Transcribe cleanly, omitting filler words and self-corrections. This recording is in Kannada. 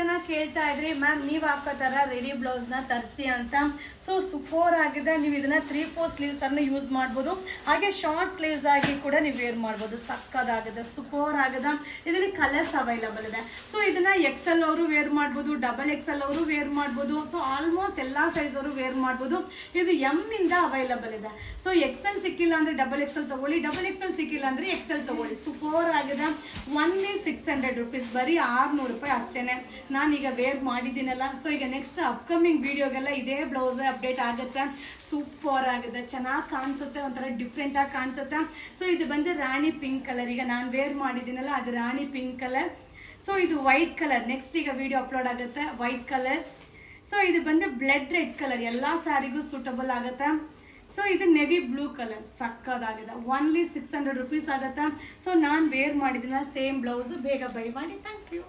ಜನ ಕೇಳ್ತಾ ಇದ್ರಿ ಮ್ಯಾಮ್ ನೀವು ಹಾಕೋ ಥರ ರೆಡಿ ಬ್ಲೌಸ್ನ ತರಿಸಿ ಅಂತ. ಸೊ ಸೂಪರ್ ಆಗಿದೆ. ನೀವು ಇದನ್ನ 3/4 ಸ್ಲೀವ್ಸ್ ಥರನೂ ಯೂಸ್ ಮಾಡ್ಬೋದು, ಹಾಗೆ ಶಾರ್ಟ್ ಸ್ಲೀವ್ಸ್ ಆಗಿ ಕೂಡ ನೀವು ವೇರ್ ಮಾಡ್ಬೋದು. ಸಕ್ಕದಾಗಿದೆ, ಸೂಪರ್ ಆಗಿದೆ. ಇದರಲ್ಲಿ ಕಲರ್ಸ್ ಅವೈಲಬಲ್ ಇದೆ. ಸೊ ಇದನ್ನ XL ಅವರು ವೇರ್ ಮಾಡ್ಬೋದು, XXL ಅವರು ವೇರ್ ಮಾಡ್ಬೋದು. ಸೊ ಆಲ್ಮೋಸ್ಟ್ ಎಲ್ಲ ಸೈಜ್ ಅವರು ವೇರ್ ಮಾಡ್ಬೋದು. ಇದು M ಇಂದ ಅವೈಲಬಲ್ ಇದೆ. ಸೊ XL ಸಿಕ್ಕಿಲ್ಲ ಅಂದ್ರೆ XXL ತಗೊಳ್ಳಿ, XXL ಸಿಕ್ಕಿಲ್ಲ ಅಂದ್ರೆ XL ತಗೊಳ್ಳಿ. ಸೂಪರ್ ಆಗಿದೆ. ಒನ್ಲಿ 600 ರುಪೀಸ್, ಬರೀ 600 ರೂಪಾಯಿ ಅಷ್ಟೇನೆ. ನಾನೀಗ ವೇರ್ ಮಾಡಿದ್ದೀನಲ್ಲ. ಸೊ ಈಗ ನೆಕ್ಸ್ಟ್ ಅಪ್ಕಮಿಂಗ್ ವಿಡಿಯೋಗೆಲ್ಲ ಇದೇ ಬ್ಲೌಸ್ ಅಪ್ಡೇಟ್ ಆಗುತ್ತೆ. ಸೂಪರ್ ಆಗಿದೆ, ಚೆನ್ನಾಗಿ ಕಾಣಿಸುತ್ತೆ, ಒಂಥರ ಡಿಫ್ರೆಂಟ್ ಆಗಿ ಕಾಣಿಸುತ್ತೆ. ಸೊ ಇದು ಬಂದು ರಾಣಿ ಪಿಂಕ್ ಕಲರ್. ಈಗ ನಾನು ವೇರ್ ಮಾಡಿದ್ದೀನಲ್ಲ ಅದು ರಾಣಿ ಪಿಂಕ್ ಕಲರ್. ಸೊ ಇದು ವೈಟ್ ಕಲರ್. ನೆಕ್ಸ್ಟ್ ಈಗ ವಿಡಿಯೋ ಅಪ್ಲೋಡ್ ಆಗುತ್ತೆ ವೈಟ್ ಕಲರ್. ಸೊ ಇದು ಬಂದು ಬ್ಲಡ್ ರೆಡ್ ಕಲರ್, ಎಲ್ಲ ಸ್ಯಾರಿಗೂ ಸೂಟಬಲ್ ಆಗುತ್ತೆ. ಸೊ ಇದು ನೆವಿ ಬ್ಲೂ ಕಲರ್, ಸಕ್ಕದಾಗಿದೆ. ಒನ್ಲಿ 600 ರುಪೀಸ್ ಆಗುತ್ತೆ. ಸೊ ನಾನು ವೇರ್ ಮಾಡಿದ್ದೀನ ಸೇಮ್ ಬ್ಲೌಸು. ಬೇಗ ಬೈ ಮಾಡಿ. Thank you.